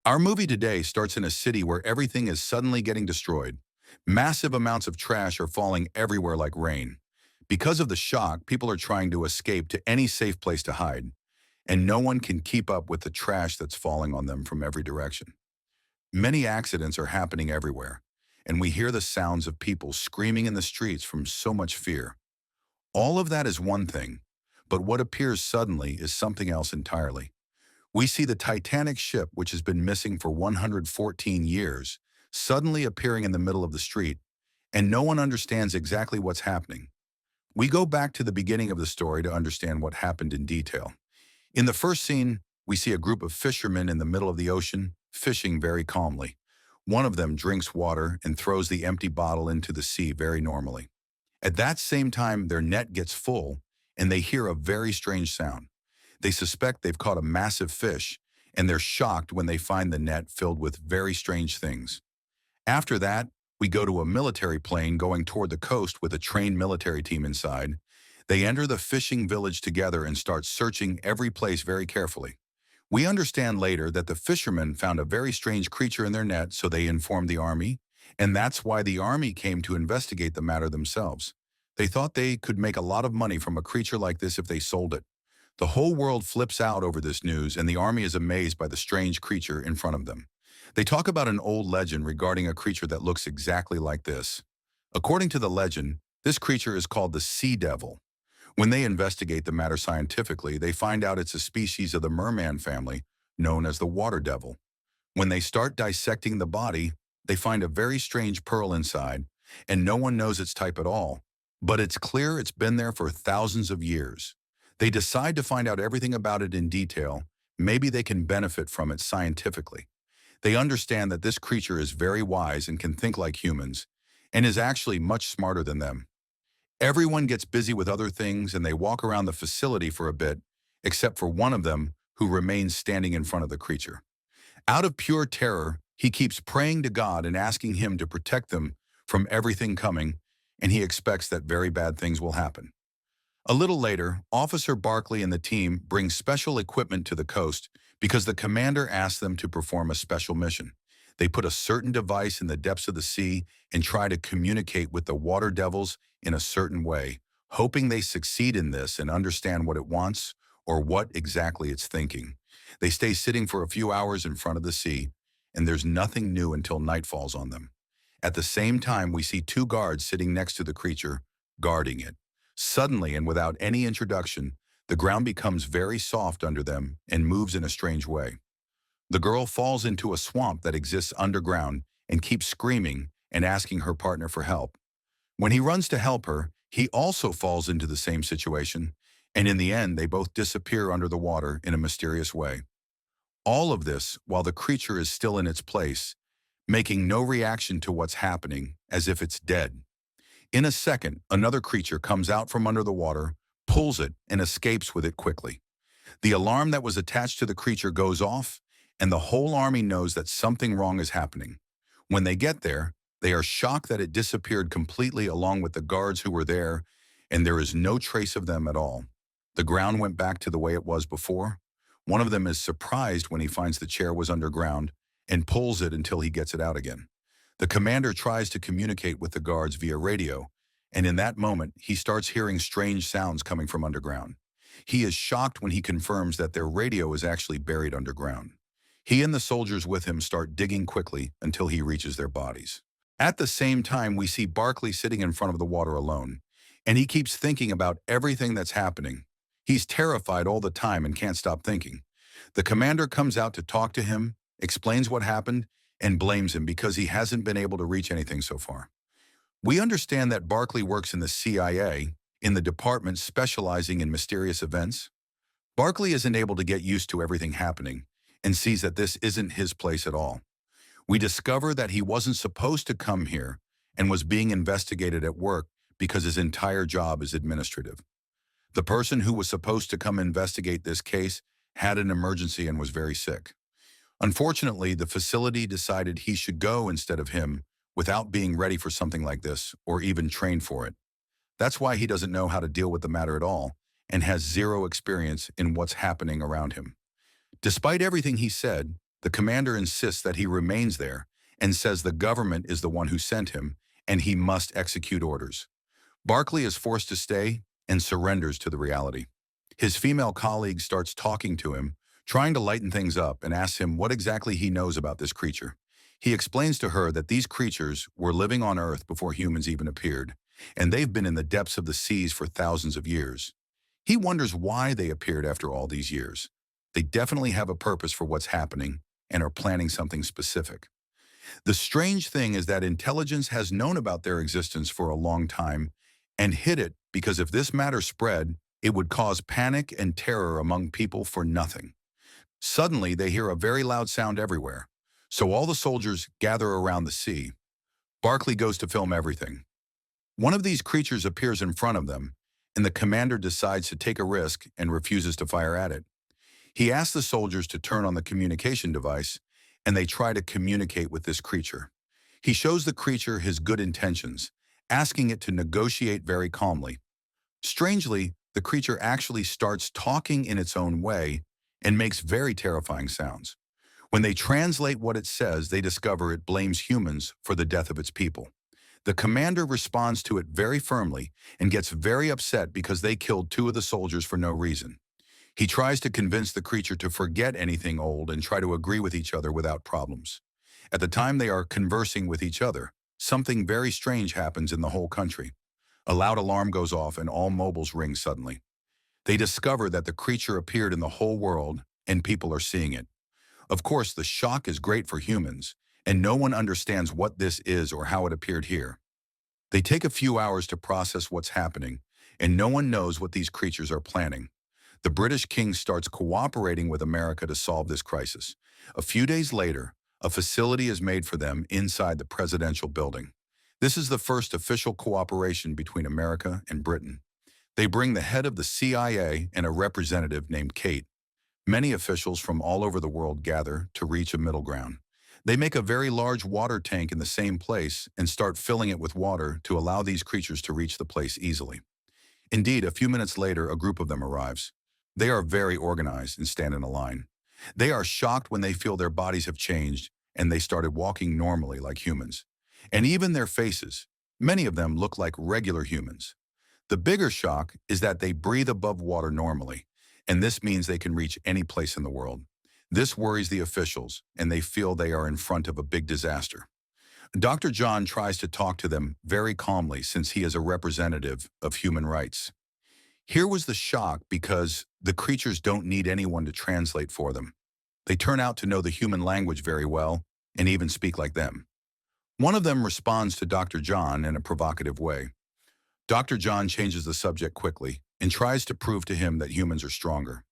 Our movie today starts in a city where everything is suddenly getting destroyed. Massive amounts of trash are falling everywhere like rain. Because of the shock, people are trying to escape to any safe place to hide, and no one can keep up with the trash that's falling on them from every direction. Many accidents are happening everywhere, and we hear the sounds of people screaming in the streets from so much fear. All of that is one thing, but what appears suddenly is something else entirely. We see the Titanic ship, which has been missing for 114 years, suddenly appearing in the middle of the street, and no one understands exactly what's happening. We go back to the beginning of the story to understand what happened in detail. In the first scene, we see a group of fishermen in the middle of the ocean, fishing very calmly. One of them drinks water and throws the empty bottle into the sea very normally. At that same time, their net gets full, and they hear a very strange sound. They suspect they've caught a massive fish, and they're shocked when they find the net filled with very strange things. After that, we go to a military plane going toward the coast with a trained military team inside. They enter the fishing village together and start searching every place very carefully. We understand later that the fishermen found a very strange creature in their net, so they informed the army, and that's why the army came to investigate the matter themselves. They thought they could make a lot of money from a creature like this if they sold it. The whole world flips out over this news, and the army is amazed by the strange creature in front of them. They talk about an old legend regarding a creature that looks exactly like this. According to the legend, this creature is called the sea devil. When they investigate the matter scientifically, they find out it's a species of the merman family known as the water devil. When they start dissecting the body, they find a very strange pearl inside, and no one knows its type at all. But it's clear it's been there for thousands of years. They decide to find out everything about it in detail. Maybe they can benefit from it scientifically. They understand that this creature is very wise and can think like humans, and is actually much smarter than them. Everyone gets busy with other things, and they walk around the facility for a bit, except for one of them who remains standing in front of the creature. Out of pure terror, he keeps praying to God and asking him to protect them from everything coming, and he expects that very bad things will happen. A little later, Officer Barkley and the team bring special equipment to the coast because the commander asked them to perform a special mission. They put a certain device in the depths of the sea and try to communicate with the water devils in a certain way, hoping they succeed in this and understand what it wants or what exactly it's thinking. They stay sitting for a few hours in front of the sea, and there's nothing new until night falls on them. At the same time, we see two guards sitting next to the creature, guarding it. Suddenly, and without any introduction, the ground becomes very soft under them and moves in a strange way. The girl falls into a swamp that exists underground and keeps screaming and asking her partner for help. When he runs to help her, he also falls into the same situation, and in the end, they both disappear under the water in a mysterious way. All of this while the creature is still in its place, making no reaction to what's happening, as if it's dead. In a second, another creature comes out from under the water, pulls it, and escapes with it quickly. The alarm that was attached to the creature goes off, and the whole army knows that something wrong is happening. When they get there, they are shocked that it disappeared completely along with the guards who were there, and there is no trace of them at all. The ground went back to the way it was before. One of them is surprised when he finds the chair was underground and pulls it until he gets it out again. The commander tries to communicate with the guards via radio, and in that moment, he starts hearing strange sounds coming from underground. He is shocked when he confirms that their radio is actually buried underground. He and the soldiers with him start digging quickly until he reaches their bodies. At the same time, we see Barkley sitting in front of the water alone, and he keeps thinking about everything that's happening. He's terrified all the time and can't stop thinking. The commander comes out to talk to him, explains what happened, and blames him because he hasn't been able to reach anything so far. We understand that Barkley works in the CIA, in the department specializing in mysterious events. Barkley isn't able to get used to everything happening and sees that this isn't his place at all. We discover that he wasn't supposed to come here and was being investigated at work because his entire job is administrative. The person who was supposed to come investigate this case had an emergency and was very sick. Unfortunately, the facility decided he should go instead of him without being ready for something like this or even trained for it. That's why he doesn't know how to deal with the matter at all and has zero experience in what's happening around him. Despite everything he said, The commander insists that he remains there and says the government is the one who sent him and he must execute orders. Barclay is forced to stay and surrenders to the reality. His female colleague starts talking to him, trying to lighten things up, and asks him what exactly he knows about this creature. He explains to her that these creatures were living on Earth before humans even appeared, and they've been in the depths of the seas for thousands of years. He wonders why they appeared after all these years. They definitely have a purpose for what's happening and are planning something specific. The strange thing is that intelligence has known about their existence for a long time and hid it because if this matter spread, it would cause panic and terror among people for nothing. Suddenly, they hear a very loud sound everywhere. So all the soldiers gather around the sea. Barclay goes to film everything. One of these creatures appears in front of them, and the commander decides to take a risk and refuses to fire at it. He asks the soldiers to turn on the communication device, and they try to communicate with this creature. He shows the creature his good intentions, asking it to negotiate very calmly. Strangely, the creature actually starts talking in its own way and makes very terrifying sounds. When they translate what it says, they discover it blames humans for the death of its people. The commander responds to it very firmly and gets very upset because they killed two of the soldiers for no reason. He tries to convince the creature to forget anything old and try to agree with each other without problems. At the time they are conversing with each other, something very strange happens in the whole country. A loud alarm goes off and all mobiles ring suddenly. They discover that the creature appeared in the whole world and people are seeing it. Of course, the shock is great for humans, and no one understands what this is or how it appeared here. They take a few hours to process what's happening, and no one knows what these creatures are planning. The British king starts cooperating with America to solve this crisis. A few days later, a facility is made for them inside the presidential building. This is the first official cooperation between America and Britain. They bring the head of the CIA and a representative named Kate. Many officials from all over the world gather to reach a middle ground. They make a very large water tank in the same place and start filling it with water to allow these creatures to reach the place easily. Indeed, a few minutes later, a group of them arrives. They are very organized and stand in a line. They are shocked when they feel their bodies have changed and they started walking normally like humans. And even their faces, many of them look like regular humans. The bigger shock is that they breathe above water normally, and this means they can reach any place in the world. This worries the officials, and they feel they are in front of a big disaster. Dr. John tries to talk to them very calmly since he is a representative of human rights. Here was the shock because the creatures don't need anyone to translate for them. They turn out to know the human language very well and even speak like them. One of them responds to Dr. John in a provocative way. Dr. John changes the subject quickly and tries to prove to him that humans are stronger.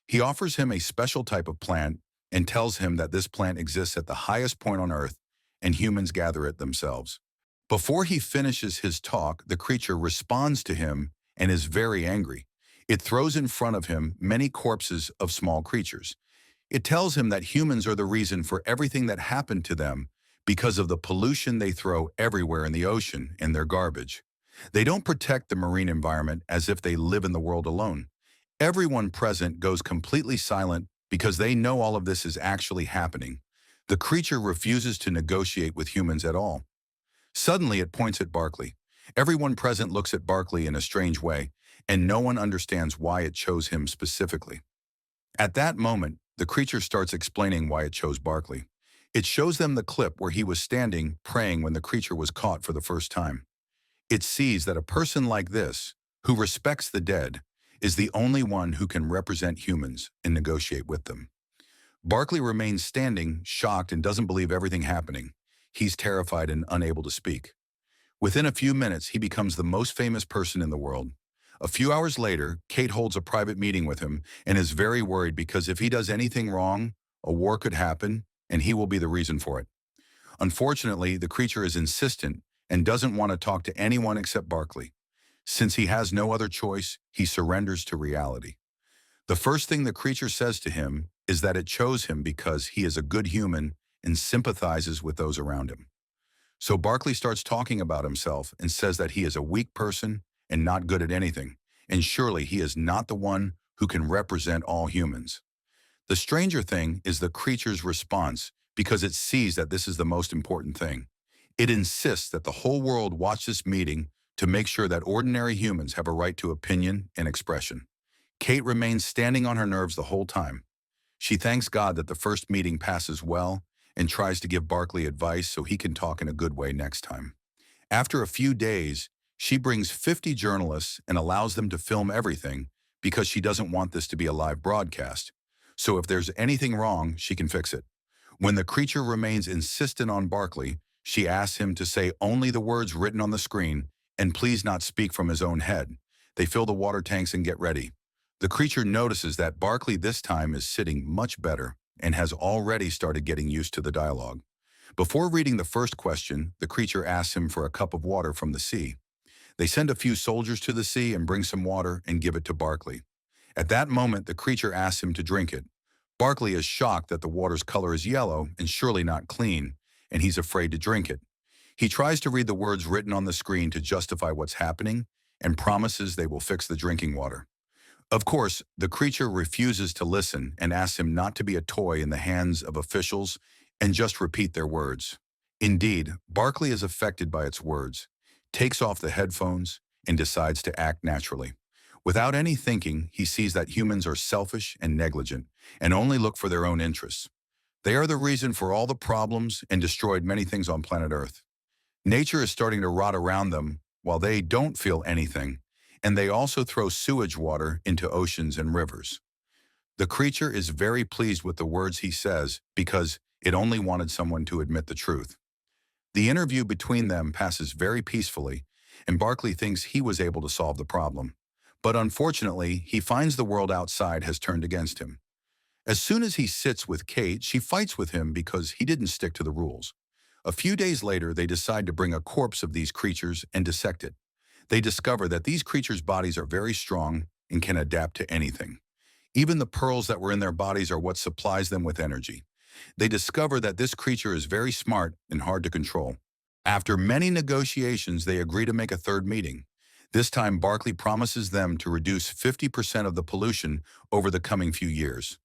He offers him a special type of plant and tells him that this plant exists at the highest point on Earth and humans gather it themselves. Before he finishes his talk, the creature responds to him and is very angry. It throws in front of him many corpses of small creatures. It tells him that humans are the reason for everything that happened to them because of the pollution they throw everywhere in the ocean and their garbage. They don't protect the marine environment as if they live in the world alone. Everyone present goes completely silent because they know all of this is actually happening. The creature refuses to negotiate with humans at all. Suddenly, it points at Barclay. Everyone present looks at Barclay in a strange way, and no one understands why it chose him specifically. At that moment, the creature starts explaining why it chose Barclay. It shows them the clip where he was standing praying when the creature was caught for the first time. It sees that a person like this, who respects the dead, is the only one who can represent humans and negotiate with them. Barclay remains standing, shocked, and doesn't believe everything happening. He's terrified and unable to speak. Within a few minutes, he becomes the most famous person in the world. A few hours later, Kate holds a private meeting with him and is very worried because if he does anything wrong, a war could happen and he will be the reason for it. Unfortunately, the creature is insistent and doesn't want to talk to anyone except Barclay. Since he has no other choice, he surrenders to reality. The first thing the creature says to him is that it chose him because he is a good human and sympathizes with those around him. So Barclay starts talking about himself and says that he is a weak person and not good at anything, and surely he is not the one who can represent all humans. The stranger thing is the creature's response because it sees that this is the most important thing. It insists that the whole world watch this meeting to make sure that ordinary humans have a right to opinion and expression. Kate remains standing on her nerves the whole time. She thanks God that the first meeting passes well and tries to give Barkley advice so he can talk in a good way next time. After a few days, she brings 50 journalists and allows them to film everything because she doesn't want this to be a live broadcast. So if there's anything wrong, she can fix it. When the creature remains insistent on Barkley, she asks him to say only the words written on the screen and please not speak from his own head. They fill the water tanks and get ready. The creature notices that Barkley this time is sitting much better and has already started getting used to the dialogue. Before reading the first question, the creature asks him for a cup of water from the sea. They send a few soldiers to the sea and bring some water and give it to Barkley. At that moment, the creature asks him to drink it. Barkley is shocked that the water's color is yellow and surely not clean, and he's afraid to drink it. He tries to read the words written on the screen to justify what's happening and promises they will fix the drinking water. Of course, the creature refuses to listen and asks him not to be a toy in the hands of officials and just repeat their words. Indeed, Barkley is affected by its words, takes off the headphones, and decides to act naturally. Without any thinking, he sees that humans are selfish and negligent and only look for their own interests. They are the reason for all the problems and destroyed many things on planet Earth. Nature is starting to rot around them while they don't feel anything, and they also throw sewage water into oceans and rivers. The creature is very pleased with the words he says because it only wanted someone to admit the truth. The interview between them passes very peacefully, and Barkley thinks he was able to solve the problem. But unfortunately, he finds the world outside has turned against him. As soon as he sits with Kate, she fights with him because he didn't stick to the rules. A few days later, they decide to bring a corpse of these creatures and dissect it. They discover that these creatures' bodies are very strong and can adapt to anything. Even the pearls that were in their bodies are what supplies them with energy. They discover that this creature is very smart and hard to control. After many negotiations, they agree to make a third meeting. This time, Barkley promises them to reduce 50% of the pollution over the coming few years.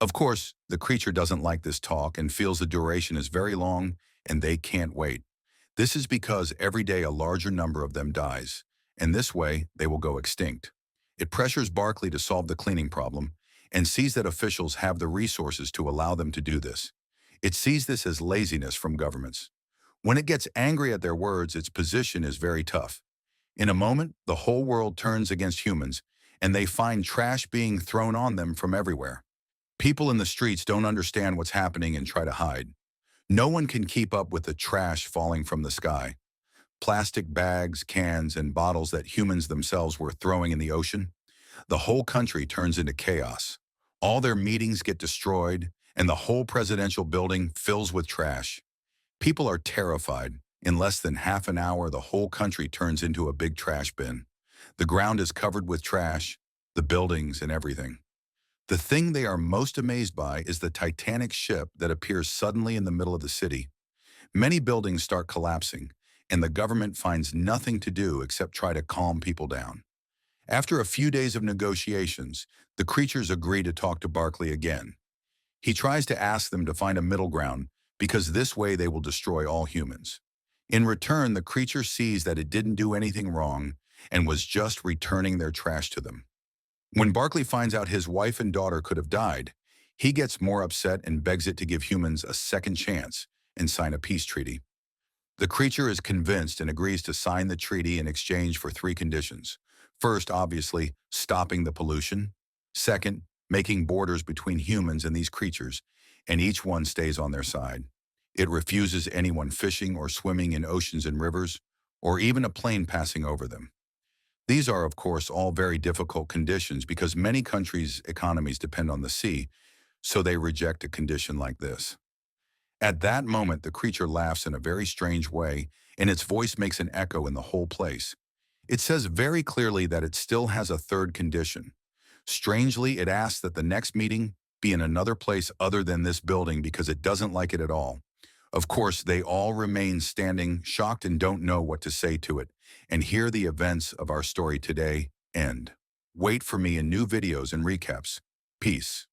Of course, the creature doesn't like this talk and feels the duration is very long and they can't wait. This is because every day a larger number of them dies, and this way they will go extinct. It pressures Barkley to solve the cleaning problem and sees that officials have the resources to allow them to do this. It sees this as laziness from governments. When it gets angry at their words, its position is very tough. In a moment, the whole world turns against humans, and they find trash being thrown on them from everywhere. People in the streets don't understand what's happening and try to hide. No one can keep up with the trash falling from the sky. Plastic bags, cans, and bottles that humans themselves were throwing in the ocean. The whole country turns into chaos. All their meetings get destroyed, and the whole presidential building fills with trash. People are terrified. In less than half an hour, the whole country turns into a big trash bin. The ground is covered with trash, the buildings and everything. The thing they are most amazed by is the Titanic ship that appears suddenly in the middle of the city. Many buildings start collapsing, and the government finds nothing to do except try to calm people down. After a few days of negotiations, the creatures agree to talk to Barkley again. He tries to ask them to find a middle ground because this way they will destroy all humans. In return, the creature sees that it didn't do anything wrong and was just returning their trash to them. When Barkley finds out his wife and daughter could have died, he gets more upset and begs it to give humans a second chance and sign a peace treaty. The creature is convinced and agrees to sign the treaty in exchange for three conditions. First, obviously, stopping the pollution. Second, making borders between humans and these creatures, and each one stays on their side. It refuses anyone fishing or swimming in oceans and rivers, or even a plane passing over them. These are, of course, all very difficult conditions because many countries' economies depend on the sea, so they reject a condition like this. At that moment, the creature laughs in a very strange way, and its voice makes an echo in the whole place. It says very clearly that it still has a third condition. Strangely, it asks that the next meeting be in another place other than this building because it doesn't like it at all. Of course, they all remain standing, shocked and don't know what to say to it. And here the events of our story today end. Wait for me in new videos and recaps. Peace.